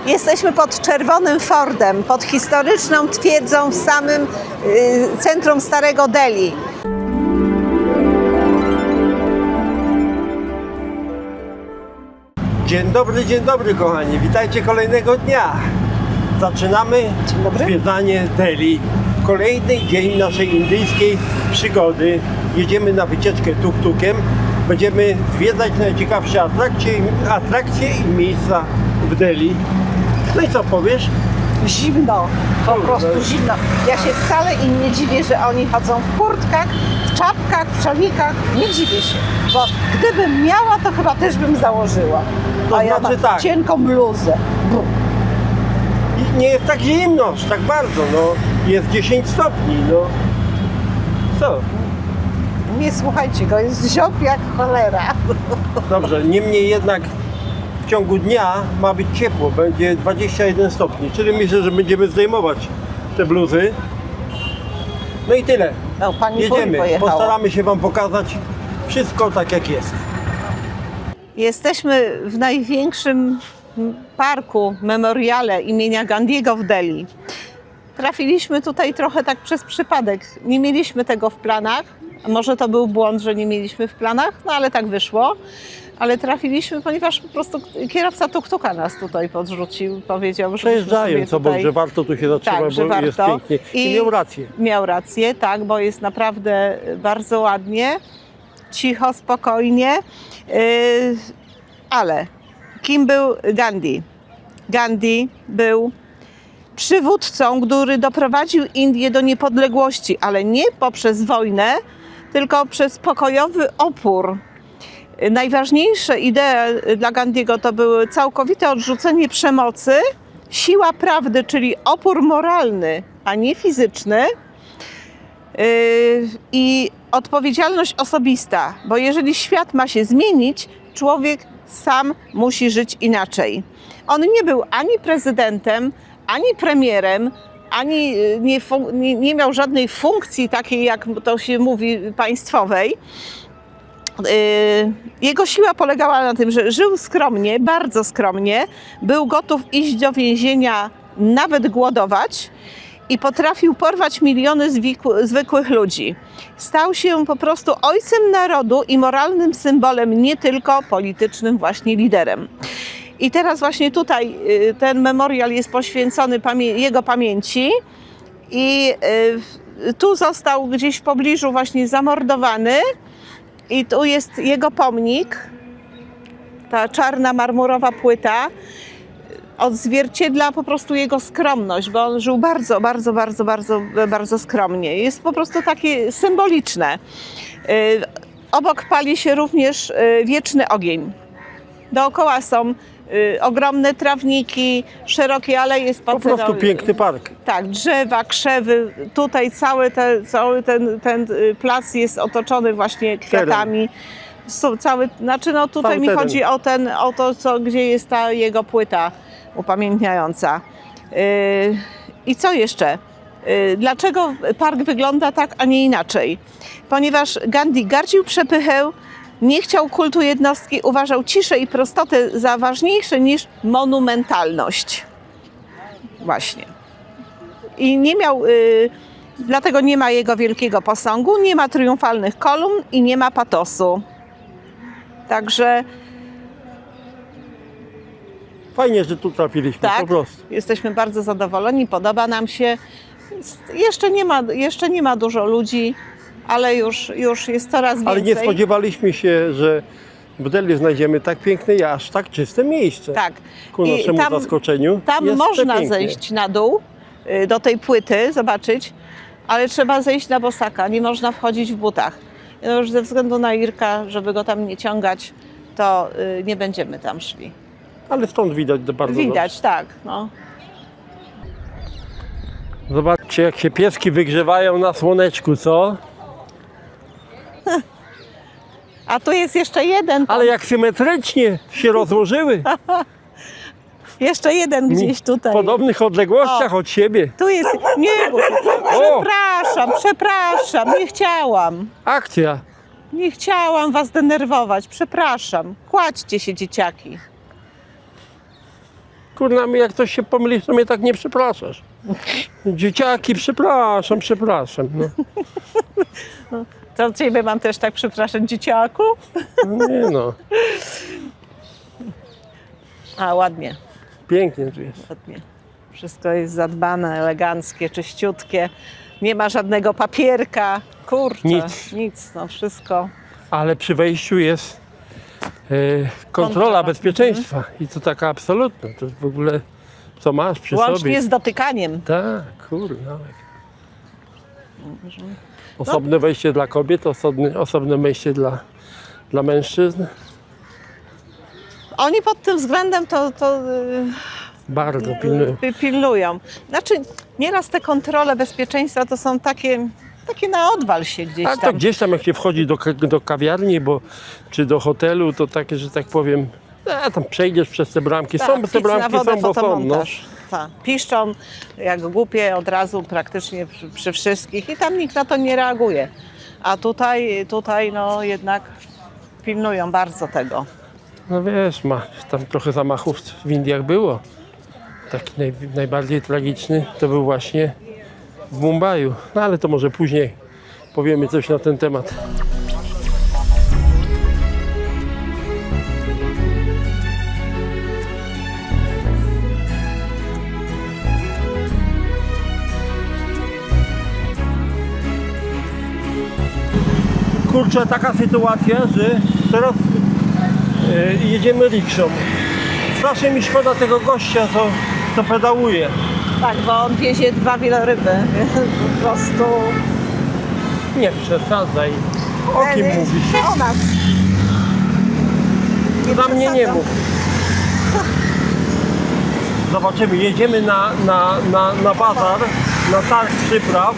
Jesteśmy pod Czerwonym Fordem, pod historyczną twierdzą w samym centrum Starego Delhi. Dzień dobry kochani, witajcie kolejnego dnia. Zaczynamy zwiedzanie Delhi. Kolejny dzień naszej indyjskiej przygody. Jedziemy na wycieczkę tuk-tukiem. Będziemy zwiedzać najciekawsze atrakcje i miejsca w Delhi. No i co powiesz? Zimno, po prostu zimno. Ja się wcale im nie dziwię, że oni chodzą w kurtkach, w czapkach, w szalik. Nie dziwię się, bo gdybym miała, to chyba też bym założyła. To A ja znaczy mam tak. cienką bluzę. I nie jest tak zimno, aż tak bardzo, no. Jest 10 stopni, no. Co? Nie słuchajcie go, jest ziop jak cholera. Dobrze, niemniej jednak w ciągu dnia ma być ciepło, będzie 21 stopni, czyli myślę, że będziemy zdejmować te bluzy. No i tyle. No, pani Jedziemy, pojechała. postaramy się Wam pokazać wszystko tak jak jest. Jesteśmy w największym parku, memoriale imienia Gandhiego w Delhi. Trafiliśmy tutaj trochę tak przez przypadek. Nie mieliśmy tego w planach. A może to był błąd, że nie mieliśmy w planach, no ale tak wyszło. Ale trafiliśmy, ponieważ po prostu kierowca tuk-tuka nas tutaj podrzucił. Powiedział, że Przejeżdżają, co bo, że warto tu się zatrzymać, tak, że bo jest warto. pięknie. I miał rację. Miał rację, tak, bo jest naprawdę bardzo ładnie, cicho, spokojnie. Ale kim był Gandhi? Gandhi był przywódcą, który doprowadził Indię do niepodległości, ale nie poprzez wojnę, tylko przez pokojowy opór. Najważniejsze idee dla Gandhiego to były całkowite odrzucenie przemocy, siła prawdy, czyli opór moralny, a nie fizyczny, i odpowiedzialność osobista, bo jeżeli świat ma się zmienić, człowiek sam musi żyć inaczej. On nie był ani prezydentem, ani premierem, ani nie miał żadnej funkcji takiej, jak to się mówi, państwowej. Jego siła polegała na tym, że żył skromnie, bardzo skromnie, był gotów iść do więzienia, nawet głodować i potrafił porwać miliony zwykłych ludzi. Stał się po prostu ojcem narodu i moralnym symbolem, nie tylko politycznym właśnie liderem. I teraz właśnie tutaj ten memorial jest poświęcony jego pamięci i tu został gdzieś w pobliżu właśnie zamordowany i tu jest jego pomnik, ta czarna marmurowa płyta odzwierciedla po prostu jego skromność, bo on żył bardzo skromnie. Jest po prostu takie symboliczne. Obok pali się również wieczny ogień. Dookoła są ogromne trawniki, szerokie aleje spacerowe. Po prostu piękny park. Tak, drzewa, krzewy. Tutaj cały ten plac jest otoczony właśnie kwiatami. Tutaj mi chodzi o to, gdzie jest ta jego płyta upamiętniająca. I co jeszcze? Dlaczego park wygląda tak, a nie inaczej? Ponieważ Gandhi gardził przepychę, nie chciał kultu jednostki, uważał ciszę i prostotę za ważniejsze niż monumentalność. Właśnie. I nie miał, dlatego nie ma jego wielkiego posągu, nie ma triumfalnych kolumn i nie ma patosu. Także Fajnie, że tu trafiliśmy, tak, po prostu. jesteśmy bardzo zadowoleni, podoba nam się. Jeszcze nie ma dużo ludzi, ale już jest coraz więcej. Ale nie spodziewaliśmy się, że w Delhi znajdziemy tak piękne i aż tak czyste miejsce. Tak. Ku naszemu zaskoczeniu. Tam jest można przepięknie. zejść na dół do tej płyty, zobaczyć, ale trzeba zejść na bosaka, nie można wchodzić w butach. No już ze względu na Irka, żeby go tam nie ciągać, to nie będziemy tam szli. Ale stąd widać bardzo Widać, dobrze. tak. No. Zobaczcie, jak się pieski wygrzewają na słoneczku, co? A tu jest jeszcze jeden. Ale jak symetrycznie się rozłożyły. Jeszcze jeden gdzieś W tutaj. podobnych odległościach od siebie. Tu jest. Nie, przepraszam, nie chciałam. Akcja. Nie chciałam was denerwować, przepraszam. Kładźcie się, dzieciaki. kurna, jak ktoś się pomyli, to mnie tak nie przepraszasz. Dzieciaki, przepraszam. No. To ciebie mam też tak przepraszać, dzieciaku? No nie no, A, ładnie, pięknie tu jest. ładnie. Wszystko jest zadbane, eleganckie, czyściutkie. Nie ma żadnego papierka. Kurczę, nic, no wszystko. Ale przy wejściu jest kontrola bezpieczeństwa i to taka absolutna. To w ogóle co masz przy Łącznie sobie. z dotykaniem. Tak, kurwa. Osobne wejście dla kobiet, osobne wejście dla mężczyzn. Oni pod tym względem to Bardzo pilnują. pilnują. Znaczy, nieraz te kontrole bezpieczeństwa to są takie na odwal się gdzieś A tam. to gdzieś tam jak się wchodzi do kawiarni, czy do hotelu, to takie, że tak powiem, tam przejdziesz przez te bramki. Tak, Są te pic na bramki, wodę, są, bo są. No. fotomontaż. Tak. Piszczą jak głupie od razu praktycznie przy wszystkich i tam nikt na to nie reaguje. A tutaj no jednak pilnują bardzo tego. No wiesz, tam trochę zamachów w Indiach było. Taki najbardziej tragiczny to był właśnie w Mumbaiu. No ale to może później powiemy coś na ten temat. Kurczę, taka sytuacja, że teraz jedziemy rikszą. Strasznie mi szkoda tego gościa, co pedałuje. Tak, bo on wiezie 2 wieloryby. Po prostu. Nie przesadzaj. O kim mówisz? O nas. Za mnie nie mów. Zobaczymy, jedziemy na bazar, na targ przypraw.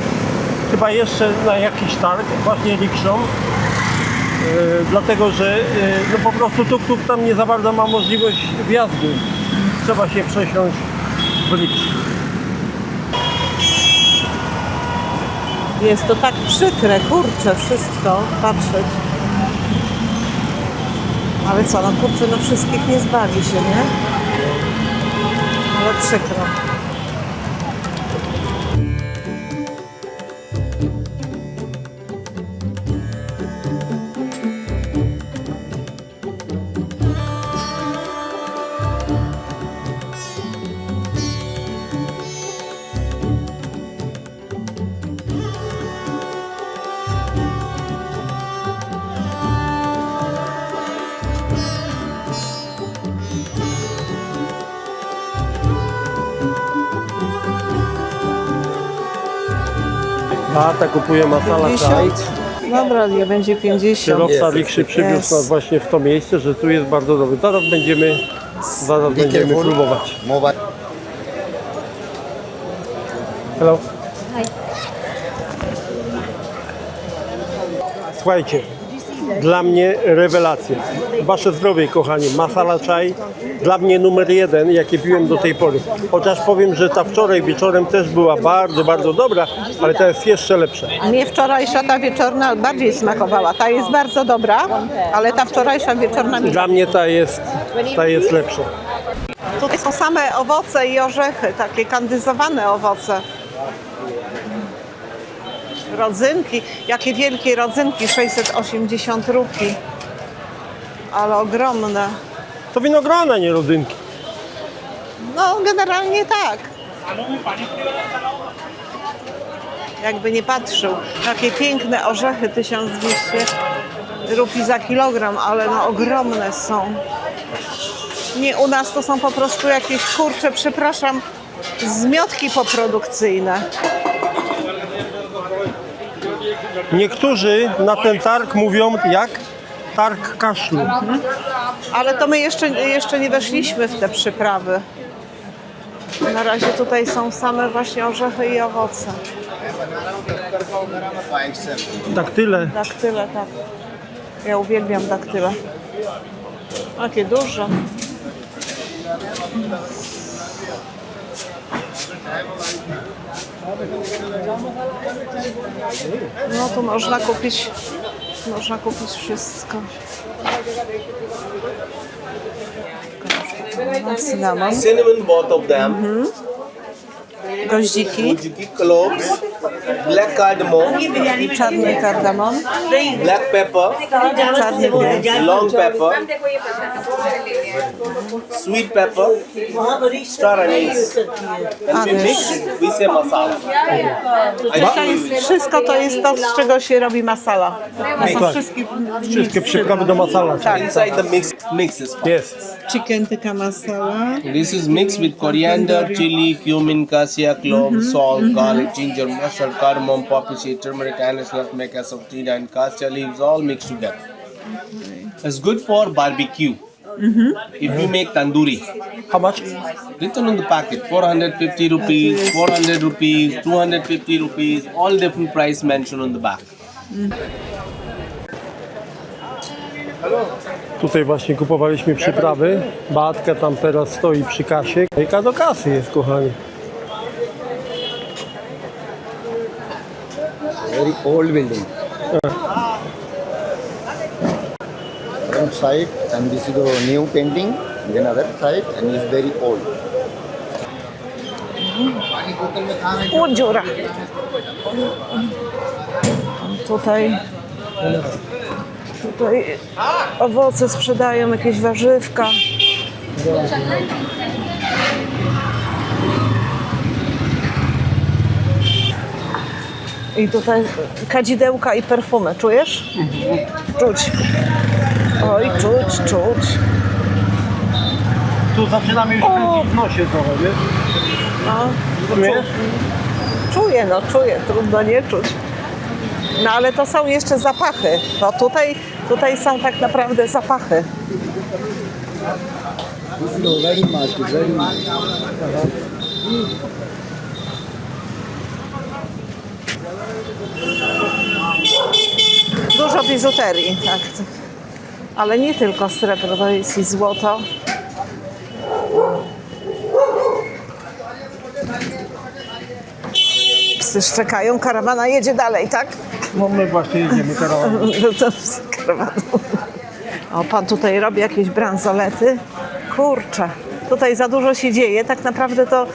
Chyba jeszcze na jakiś targ, właśnie rikszą. Dlatego, że no po prostu tuk-tuk tam nie za bardzo ma możliwość wjazdu. Trzeba się przesiąść w riksz. Jest to tak przykre, kurczę, wszystko patrzeć. Ale co, no kurczę, no wszystkich nie zbawi się, nie? Ale przykro. Beata kupuje masala chai. Dobra, nie będzie 50. Kierowca rikszy przywiózł nas właśnie w to miejsce, że tu jest bardzo dobry. Zaraz będziemy próbować. Hello. Słuchajcie, dla mnie rewelacja. Wasze zdrowie, kochani. Masala chai dla mnie numer 1, jakie piłem do tej pory. Chociaż powiem, że ta wczoraj wieczorem też była bardzo, bardzo dobra, ale ta jest jeszcze lepsza. Mnie wczorajsza ta wieczorna bardziej smakowała. Ta jest bardzo dobra, ale ta wczorajsza wieczorna mi... Dla mnie ta jest lepsza. Tutaj są same owoce i orzechy, takie kandyzowane owoce. Rodzynki, jakie wielkie rodzynki, 680 rupii. Ale ogromne. To winogrona, nie rodzynki. No generalnie tak. Jakby nie patrzył. Takie piękne orzechy, 1200 rupii za kilogram, ale no ogromne są. Nie, u nas to są po prostu jakieś, kurcze, przepraszam, zmiotki poprodukcyjne. Niektórzy na ten targ mówią jak? Targ kaszlu. Ale to my jeszcze nie weszliśmy w te przyprawy. Na razie tutaj są same właśnie orzechy i owoce. Daktyle. Daktyle, tak. Ja uwielbiam daktyle. Jakie duże. No tu można kupić wszystko. Cynamon, Cinnamon, both of them. goździki, Gujiki, cloves, black cardamom, czarny kardamon, black pepper, czarny pieprz, long pepper, sweet pepper, star anise. And we mix, we say masala. To jest, wszystko to jest to, z czego się robi masala. To są Wszystkie przyprawy do masala. Tak. Inside the mix is fine. Jest. Chicken tikka masala. This is mixed with coriander, chili, cumin, cassia, clove, salt, garlic, ginger, mustard, cardamom, poppy seed, turmeric, anise, nutmeg, asafoetida, and cassia leaves all mixed together. It's good for barbecue. If you make tandoori, How much? written on the packet, 450 rupees, 400 rupees, 250 rupees, all different price mentioned on the back. Tutaj właśnie kupowaliśmy przyprawy. Beatka tam teraz stoi przy kasie. Kolejka do kasy jest, kochani. Very old building. One side, and this is the new painting. Then other side, and it's very old. O, dziura. Tutaj owoce sprzedają, jakieś warzywka. I tutaj kadzidełka i perfumy. Czujesz? Czuć. Oj, czuć. Tu zaczynamy już kręcić w nosie trochę, wiesz? No, Czujesz? czuję, trudno nie czuć. No ale to są jeszcze zapachy, bo tutaj są tak naprawdę zapachy. No, very much, very much. Dużo biżuterii, tak. Ale nie tylko srebro, to jest i złoto. Psy szczekają, karawana jedzie dalej, tak? No my właśnie jedziemy karawaną. To z karawaną. O, pan tutaj robi jakieś bransolety. Kurczę, tutaj za dużo się dzieje. Tak naprawdę to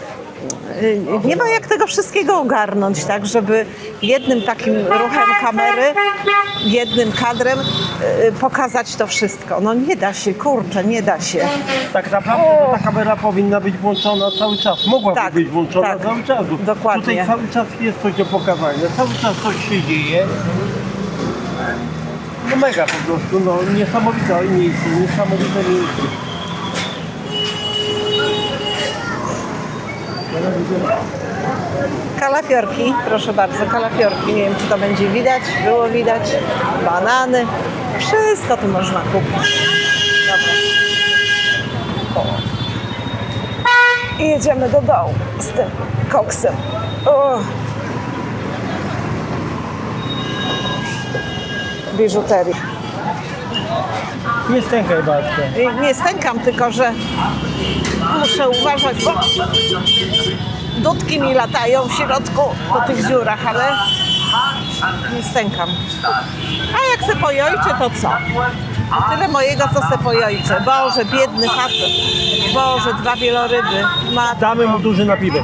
nie ma jak tego wszystkiego ogarnąć, tak, żeby jednym takim ruchem kamery, jednym kadrem pokazać to wszystko. No nie da się, kurczę, nie da się. Tak naprawdę to ta kamera powinna być włączona cały czas. Mogłaby Tak, być włączona tak. cały czas. Dokładnie. Tutaj cały czas jest coś do pokazania. Cały czas coś się dzieje. No mega po prostu, no niesamowite miejsce, niesamowite miejsce. Kalafiorki, proszę bardzo, kalafiorki. Nie wiem, czy to będzie widać, było widać. Banany, wszystko tu można kupić. Dobra. I jedziemy do dołu z tym koksem. O. Biżuterii. Nie stękaj Bartka. Nie stękam, tylko że muszę uważać, bo dudki mi latają w środku po tych dziurach, ale nie stękam. A jak se pojojczę, to co? Tyle mojego, co se pojojczę. Boże, biedny facet. Boże, 2 wieloryby. Damy mu duży napiwek.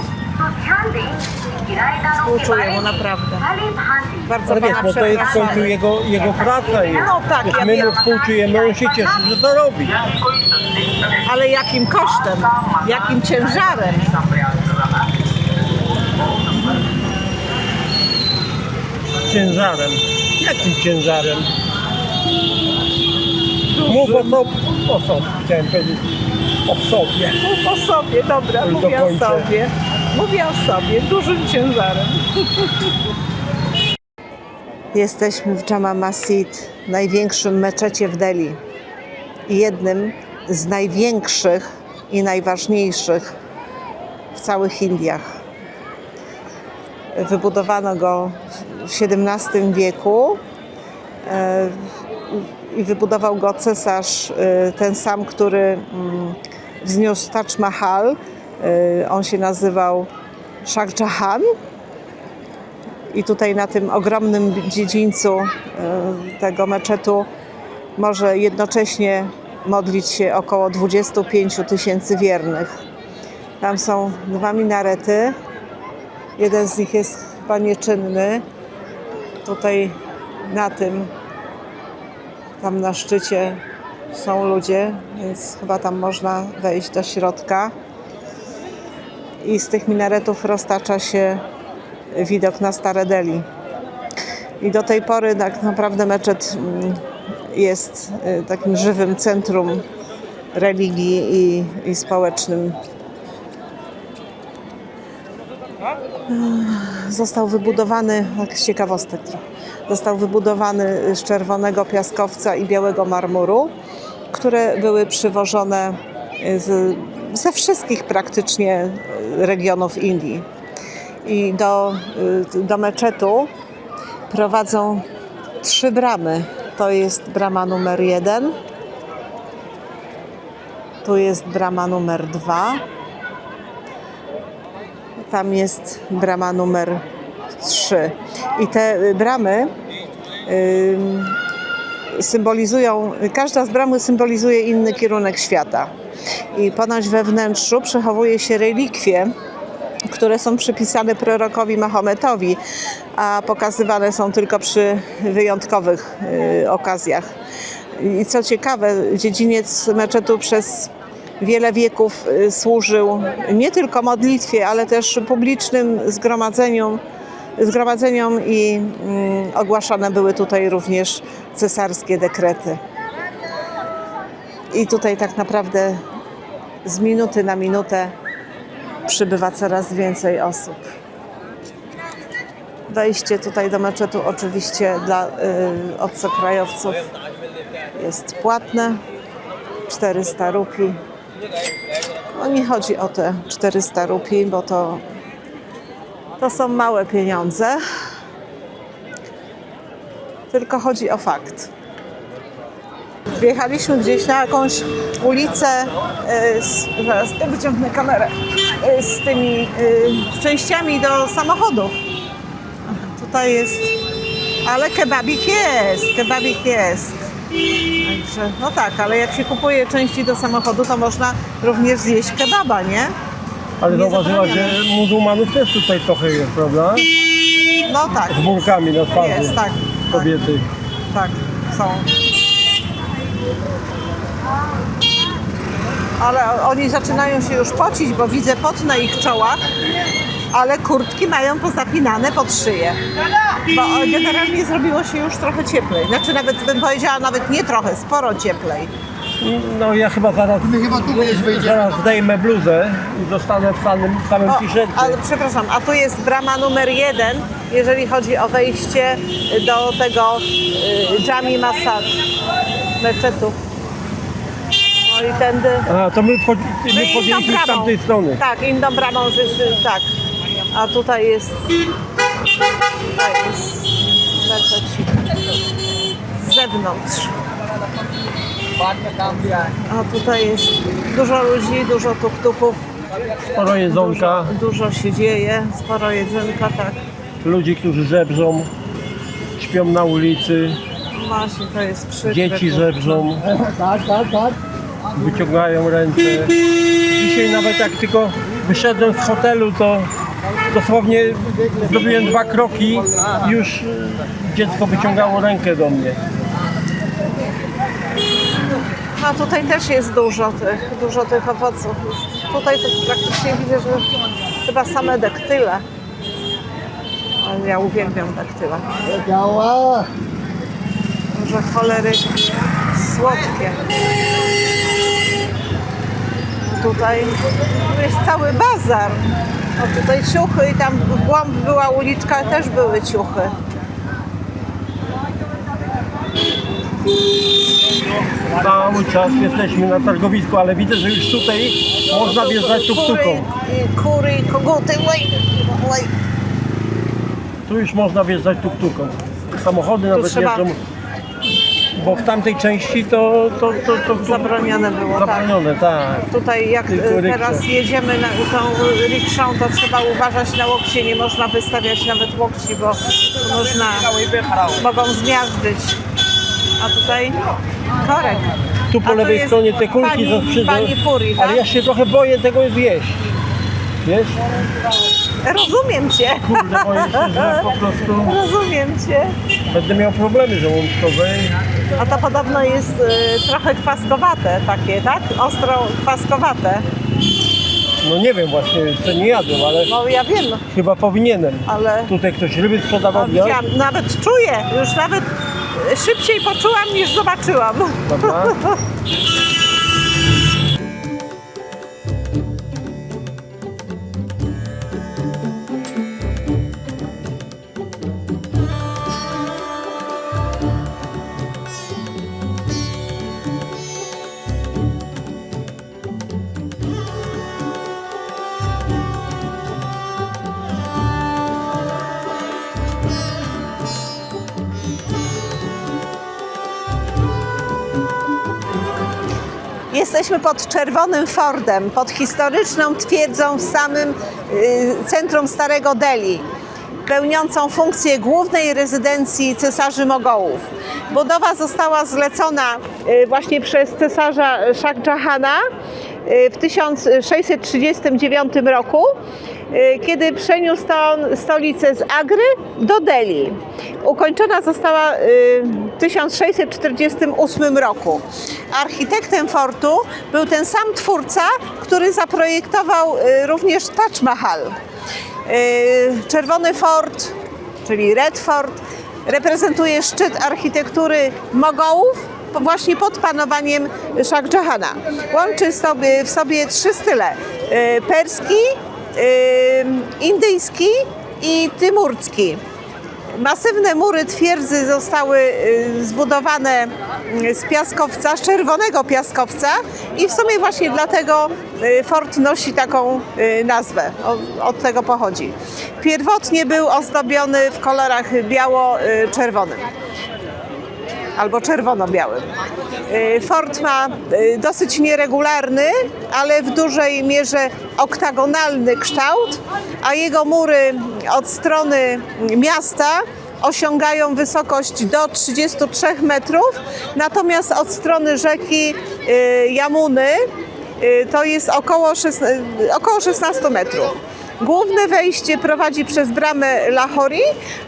Współczuję mu naprawdę. Bardzo Ale wiesz, pana no to jest w końcu przepraszamy. jego praca jest. No tak, Wiesz, ja my wiem. mu współczujemy, on się cieszy, że to robi. Ale jakim kosztem? Jakim ciężarem? Ciężarem. Jakim ciężarem? Mów o sobie, chciałem powiedzieć. O sobie. Mów o sobie, dobra, Już mówię o dokończę. sobie. Mówię o sobie, dużym ciężarem. Jesteśmy w Jama Masjid, największym meczecie w Delhi. Jednym z największych i najważniejszych w całych Indiach. Wybudowano go w XVII wieku i wybudował go cesarz ten sam, który wzniósł Taj Mahal. On się nazywał Shah Jahan. I tutaj na tym ogromnym dziedzińcu tego meczetu może jednocześnie modlić się około 25 000 wiernych. Tam są 2 minarety. Jeden z nich jest chyba nieczynny. Tutaj na tym, tam na szczycie są ludzie, więc chyba tam można wejść do środka. I z tych minaretów roztacza się widok na Stare Delhi. I do tej pory tak naprawdę meczet jest takim żywym centrum religii i społecznym. Został wybudowany, tak z ciekawostek trochę, został wybudowany z czerwonego piaskowca i białego marmuru, które były przywożone ze wszystkich praktycznie regionów Indii. I do meczetu prowadzą 3 bramy. To jest brama numer 1, tu jest brama numer 2, tam jest brama numer 3. I te bramy symbolizują, każda z bram symbolizuje inny kierunek świata. I ponoć we wnętrzu przechowuje się relikwie, które są przypisane prorokowi Mahometowi, a pokazywane są tylko przy wyjątkowych okazjach. I co ciekawe, dziedziniec meczetu przez wiele wieków służył nie tylko modlitwie, ale też publicznym zgromadzeniom i ogłaszane były tutaj również cesarskie dekrety. I tutaj tak naprawdę z minuty na minutę przybywa coraz więcej osób. Wejście tutaj do meczetu oczywiście dla obcokrajowców jest płatne, 400 rupii. No nie chodzi o te 400 rupii, bo to są małe pieniądze, tylko chodzi o fakt. Wjechaliśmy gdzieś na jakąś ulicę, zaraz wyciągnę kamerę, z tymi częściami do samochodów. Tutaj jest, ale kebabik jest. Także, no tak, ale jak się kupuje części do samochodu, to można również zjeść kebaba, nie? Ale Nie zauważyłaś, że zabraniamy. muzułmanów też tutaj trochę jest, prawda? No tak, Z burkami na twarzy. jest, tak. Kobiety. Tak, są. Ale oni zaczynają się już pocić, bo widzę pot na ich czołach, ale kurtki mają pozapinane pod szyję. Bo generalnie zrobiło się już trochę cieplej. Znaczy nawet bym powiedziała, nawet nie trochę, sporo cieplej. No ja chyba zaraz zdejmę bluzę i zostanę w samym t-shircie. Ale przepraszam, a tu jest brama numer 1, jeżeli chodzi o wejście do tego Jami Masad meczetu. No i tędy. A, to my wchodziliśmy z tamtej strony. Tak, inną bramą, tak. A tutaj jest meczet z zewnątrz. A tutaj jest dużo ludzi, dużo tuk-tuków. Sporo jedzonka, Dużo się dzieje, sporo jedzonka, tak. ludzi, którzy żebrzą, śpią na ulicy, Właśnie, to jest przykre. dzieci żebrzą, wyciągają ręce. Dzisiaj nawet jak tylko wyszedłem z hotelu, to dosłownie zrobiłem 2 kroki i już dziecko wyciągało rękę do mnie. No tutaj też jest dużo tych owoców. Tutaj to praktycznie widzę, że chyba same daktyle. Ale ja uwielbiam daktyle. Może cholery słodkie. Tutaj jest cały bazar. O, tutaj ciuchy i tam w głąb była uliczka, też były ciuchy. Cały czas jesteśmy na targowisku, ale widzę, że już tutaj można wjeżdżać tuk-tuką. Kury i koguty. Oj. Tu już można wjeżdżać tuk-tuką. Samochody nawet trzeba- jeżdżą, bo w tamtej części to Zabronione było, zabronione, tak. Tutaj jak Tylko teraz riksza. jedziemy tą rikszą, to trzeba uważać na łokcie, nie można wystawiać nawet łokci, bo mogą zmiażdżyć. A tutaj korek. tu po A to lewej jest stronie te kulki co sprzedają. pani Puri, tak? Ale ja się trochę boję tego zjeść. Wiesz? Rozumiem cię. Kurde, boję się, że po prostu Rozumiem cię. będę miał problemy żołądkowe. A to podobno jest trochę kwaskowate takie, tak? Ostro kwaskowate. No nie wiem właśnie, jeszcze nie jadłem, ale No ja wiem, chyba powinienem. ale Tutaj ktoś ryby sprzedawał, no, widziałeś? widziałam, nawet czuję, już nawet szybciej poczułam niż zobaczyłam. Dobra. Jesteśmy pod Czerwonym Fordem, pod historyczną twierdzą w samym centrum Starego Delhi, pełniącą funkcję głównej rezydencji cesarzy Mogołów. Budowa została zlecona właśnie przez cesarza Shah Jahana w 1639 roku, kiedy przeniósł stolicę z Agry do Delhi. Ukończona została w 1648 roku. Architektem fortu był ten sam twórca, który zaprojektował również Taj Mahal. Czerwony Fort, czyli Red Fort, reprezentuje szczyt architektury Mogołów właśnie pod panowaniem Shah Jahana. Łączy w sobie trzy style: perski, indyjski i tymurski. Masywne mury twierdzy zostały zbudowane z piaskowca, z czerwonego piaskowca i w sumie właśnie dlatego fort nosi taką nazwę, od tego pochodzi. Pierwotnie był ozdobiony w kolorach biało-czerwonym albo czerwono-białym. Fort ma dosyć nieregularny, ale w dużej mierze oktagonalny kształt, a jego mury od strony miasta osiągają wysokość do 33 metrów, natomiast od strony rzeki Yamuny to jest około 16 metrów. Główne wejście prowadzi przez bramę Lahori,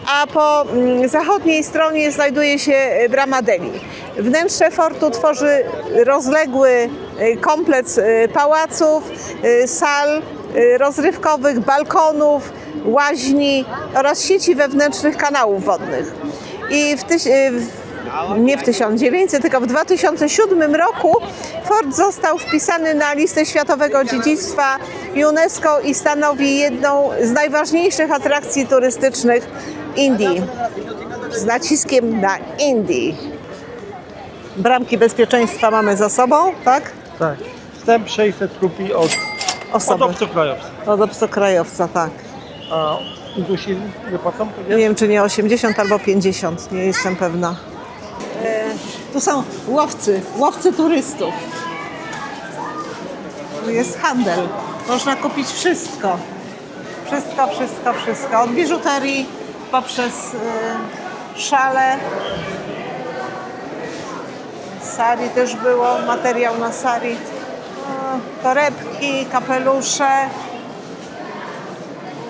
a po zachodniej stronie znajduje się brama Delhi. Wnętrze fortu tworzy rozległy kompleks pałaców, sal rozrywkowych, balkonów, łaźni oraz sieci wewnętrznych kanałów wodnych. I nie w 1900, tylko w 2007 roku fort został wpisany na listę Światowego Dziedzictwa UNESCO i stanowi jedną z najważniejszych atrakcji turystycznych Indii. Z naciskiem na Indii. Bramki bezpieczeństwa mamy za sobą, tak? Tak. Wstęp 600 rupii od obcokrajowca. Od obcokrajowca, tak. A Indusi wypłacą? Nie wiem, czy nie 80 albo 50, nie jestem pewna. Tu są łowcy turystów. Tu jest handel. Można kupić wszystko. Wszystko. Od biżuterii poprzez szale. Sari też było, materiał na sari. Torebki, kapelusze.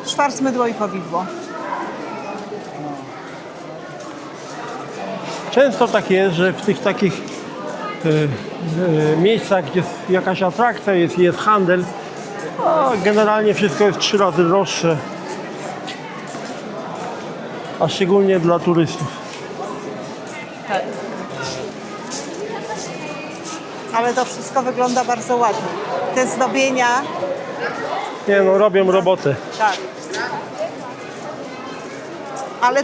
Szwarc, mydło i powidło. Często tak jest, że w tych takich miejscach, gdzie jest jakaś atrakcja, jest handel, a generalnie wszystko jest 3 razy droższe, a szczególnie dla turystów. Tak. Ale to wszystko wygląda bardzo ładnie. Te zdobienia, Nie no, robią robotę. tak. Ale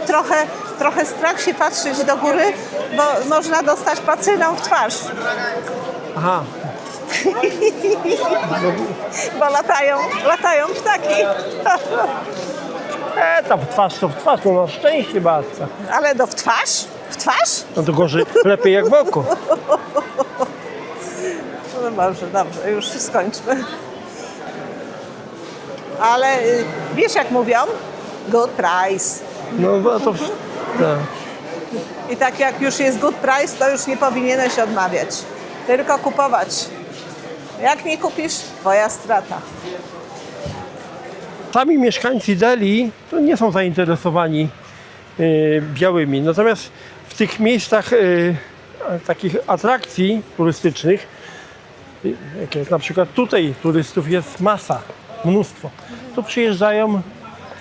trochę strach się patrzeć do góry, bo można dostać pacyną w twarz. Aha, Bo latają ptaki. tam w twarz to w twarz, no na szczęście Baska. Ale w twarz? W twarz? No to gorzej, lepiej jak w oko. No dobrze, już skończmy. Ale wiesz jak mówią? Good price. No to tak. I tak jak już jest good price, to już nie powinieneś odmawiać. Tylko kupować. Jak nie kupisz, twoja strata. Sami mieszkańcy Delhi to nie są zainteresowani białymi. Natomiast w tych miejscach takich atrakcji turystycznych, jak jest na przykład tutaj, turystów jest masa, mnóstwo. Tu przyjeżdżają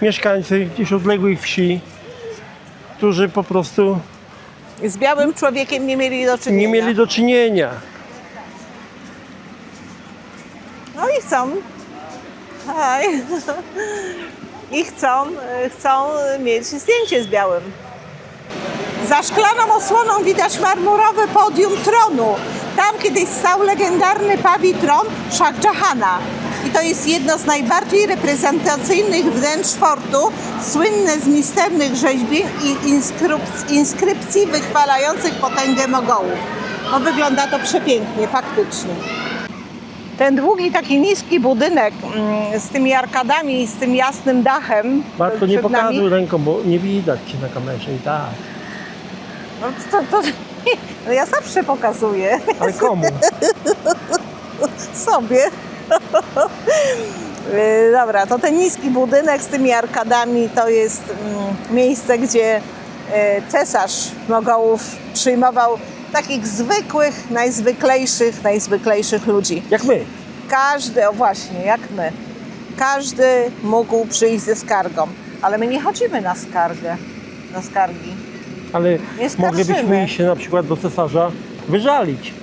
mieszkańcy gdzieś odległych wsi, którzy po prostu Z białym człowiekiem nie mieli do czynienia. nie mieli do czynienia. No i chcą. Hej. I chcą mieć zdjęcie z białym. Za szklaną osłoną widać marmurowe podium tronu. Tam kiedyś stał legendarny pawi tron Shah Jahana. I to jest jedno z najbardziej reprezentacyjnych wnętrz fortu, słynne z misternych rzeźbień i inskrypcji wychwalających potęgę Mogołów. No, wygląda to przepięknie, faktycznie. Ten długi, taki niski budynek z tymi arkadami i z tym jasnym dachem Matko, nie przed nami. pokazuj ręką, bo nie widać cię na kamerze i tak. No, no ja zawsze pokazuję Ale komu? sobie. Dobra, to ten niski budynek z tymi arkadami to jest miejsce, gdzie cesarz Mogołów przyjmował takich zwykłych, najzwyklejszych ludzi. Jak my. Każdy, o właśnie, jak my, każdy mógł przyjść ze skargą, ale my nie chodzimy na skargę, na skargi. Ale Nie skarżymy. moglibyśmy się na przykład do cesarza wyżalić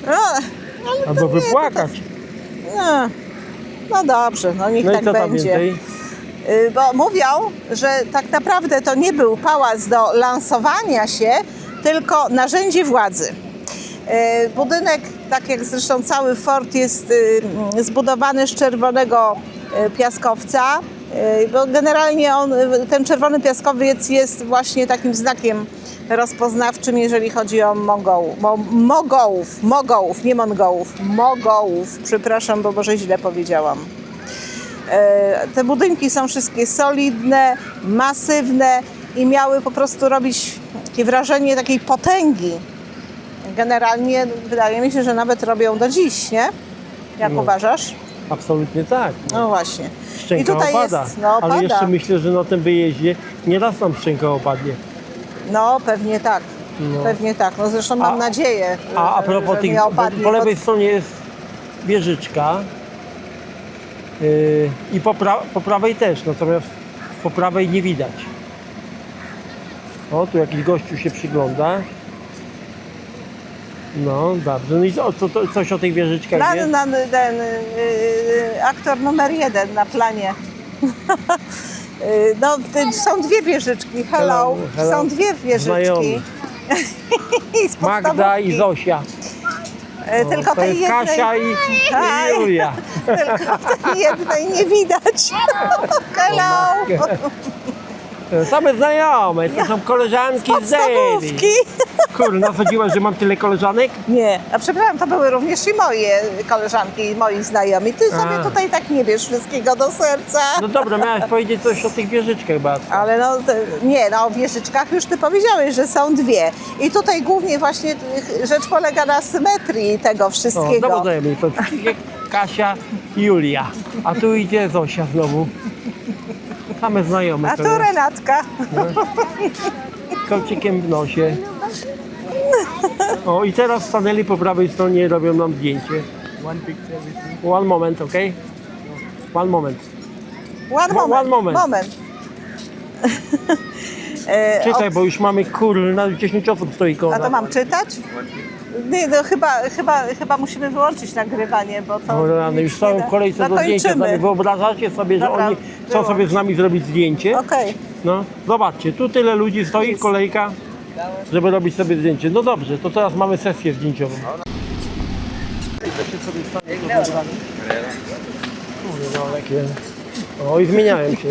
No, ale albo to nie, wypłakać. no dobrze, no niech No i tak co tam będzie. więcej? Bo mówią, że tak naprawdę to nie był pałac do lansowania się, tylko narzędzie władzy. Budynek, tak jak zresztą cały fort, jest zbudowany z czerwonego piaskowca, bo generalnie ten czerwony piaskowiec jest właśnie takim znakiem rozpoznawczym, jeżeli chodzi o Mogołów, nie Mongołów, Mogołów, przepraszam, bo może źle powiedziałam. Te budynki są wszystkie solidne, masywne i miały po prostu robić takie wrażenie takiej potęgi. Generalnie wydaje mi się, że nawet robią do dziś, nie? Jak No. uważasz? Absolutnie tak. No właśnie. Szczęka I tutaj opada. jest, no Ale opada. jeszcze myślę, że na tym wyjeździe nieraz nam szczęka opadnie. No pewnie tak, No. pewnie tak. No zresztą mam nadzieję, A propos że tych, nie opadnie. po lewej stronie jest wieżyczka i po prawej też, natomiast po prawej nie widać. O, tu jakiś gościu się przygląda. No, dobrze. No i coś o tych wieżyczkach wie? Ten aktor numer 1 na planie. No, są dwie wieżyczki. Hello. Hello. Są dwie wieżyczki. Znajomy. I z Magda i podstawówki. Zosia. Tylko To tej jest jednej, Kasia i Aj. Julia. tylko tej jednej nie widać. Hello. Same znajome, to są koleżanki z Deli. Podstawówki. Kurna, sądziłaś, że mam tyle koleżanek? Nie, a przepraszam, to były również i moje koleżanki, i moi znajomi. Ty sobie A. tutaj tak nie bierz wszystkiego do serca. No dobra, miałaś powiedzieć coś o tych wieżyczkach, Beatka. Ale no, nie, no o wieżyczkach już ty powiedziałeś, że są dwie. I tutaj głównie właśnie rzecz polega na symetrii tego O, wszystkiego. dowodzimy, to Kasia i Julia. A tu idzie Zosia znowu. Same znajome. A to tu jest. Renatka. Z kolczykiem w nosie. O, i teraz stanęli po prawej stronie i robią nam zdjęcie. One moment, ok? One moment. One moment. moment. Czytaj, bo już mamy na 10 osób stoi koło A to nas. mam czytać? Nie, no chyba musimy wyłączyć nagrywanie, bo to... O rany, już są w kolejce do zdjęcia. Zakończymy. Sobie wyobrażacie sobie, że Dobra, oni chcą wyłącz. sobie z nami zrobić zdjęcie? Okej. No, zobaczcie, tu tyle ludzi stoi, kolejka, żeby robić sobie zdjęcie. No dobrze, to teraz mamy sesję zdjęciową. O, i zmieniałem się.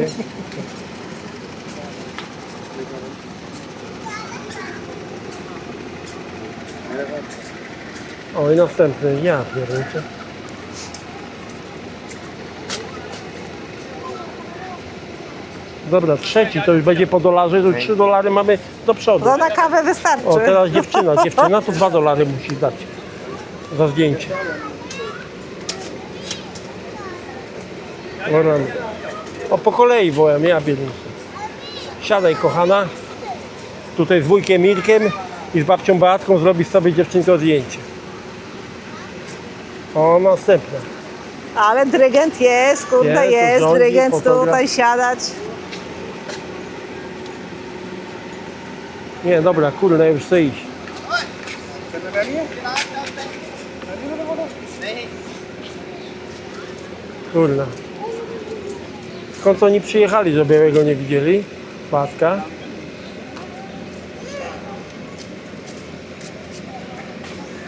O, i następny, ja pierniczę. Dobra, trzeci to już będzie po dolarze, to $3 mamy do przodu. To na kawę wystarczy. O, teraz dziewczyna to $2 musi dać. za zdjęcie. O, rany. O, po kolei wołam, ja biegnę. Siadaj, kochana. Tutaj z wujkiem Mirkiem i z babcią Beatką zrobisz sobie, dziewczynko, zdjęcie. O, następna. Ale dyrygent jest, kurde, Jest, jest, rządzi, dyrygent fotograf. tutaj siadać. Nie, dobra, kurna, już chcę iść. Kurna. Skąd oni przyjechali, że białego nie widzieli? Patka.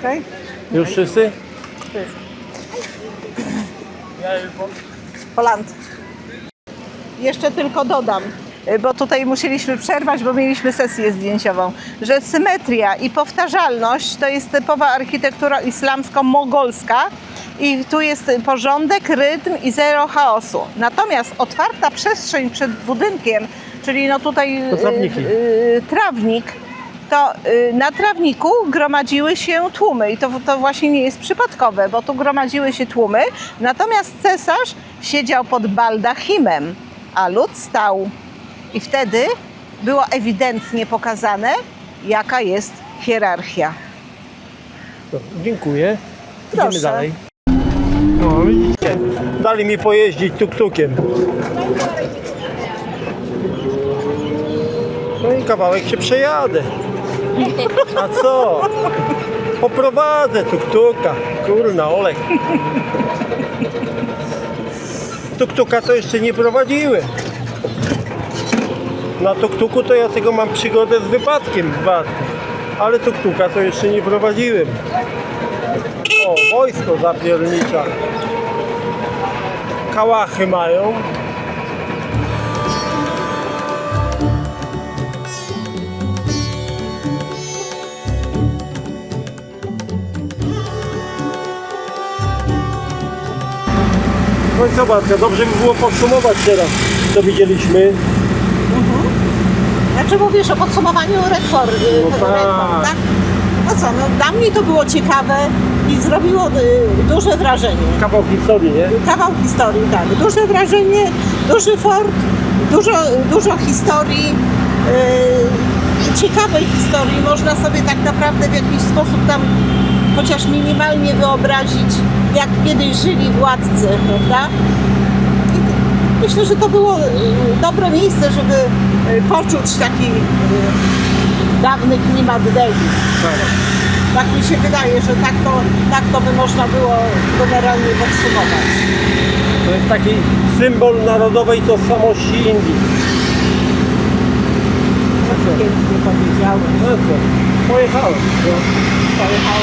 Okay. Już wszyscy? Poland. Jeszcze tylko dodam, bo tutaj musieliśmy przerwać, bo mieliśmy sesję zdjęciową, że symetria i powtarzalność to jest typowa architektura islamsko-mogolska i tu jest porządek, rytm i zero chaosu. Natomiast otwarta przestrzeń przed budynkiem, czyli no tutaj To trawniki. Trawnik, to na trawniku gromadziły się tłumy i to właśnie nie jest przypadkowe, bo tu gromadziły się tłumy, natomiast cesarz siedział pod baldachimem, a lud stał. I wtedy było ewidentnie pokazane, jaka jest hierarchia. Dobra, dziękuję. Proszę. Idziemy dalej. No, widzicie, dali mi pojeździć tuk-tukiem. No i kawałek się przejadę. A co? Poprowadzę tuk-tuka. Kurna, Olek. Tuk-tuka to jeszcze nie prowadziłem. Na tuk-tuku to ja tego mam przygodę z wypadkiem w Batku. Ale tuk-tuka to jeszcze nie prowadziłem. O, wojsko zapiernicza. Kałachy mają. No i co, Bartka, dobrze by było podsumować teraz, co widzieliśmy. Znaczy mówisz o podsumowaniu rekord, No tak. tak? No co, no dla mnie to było ciekawe i zrobiło duże wrażenie. Kawał historii, nie? Kawał historii, tak. Duże wrażenie, duży fort, dużo historii i ciekawej historii. Można sobie tak naprawdę w jakiś sposób tam chociaż minimalnie wyobrazić, jak kiedyś żyli władcy, prawda? I myślę, że to było dobre miejsce, żeby poczuć taki dawny klimat Delhi. Tak mi się wydaje, że tak to by można było generalnie podsumować. To jest taki symbol narodowej tożsamości Indii. Pięknie powiedziałem. No co? Pojechałem. No. Pojechałem.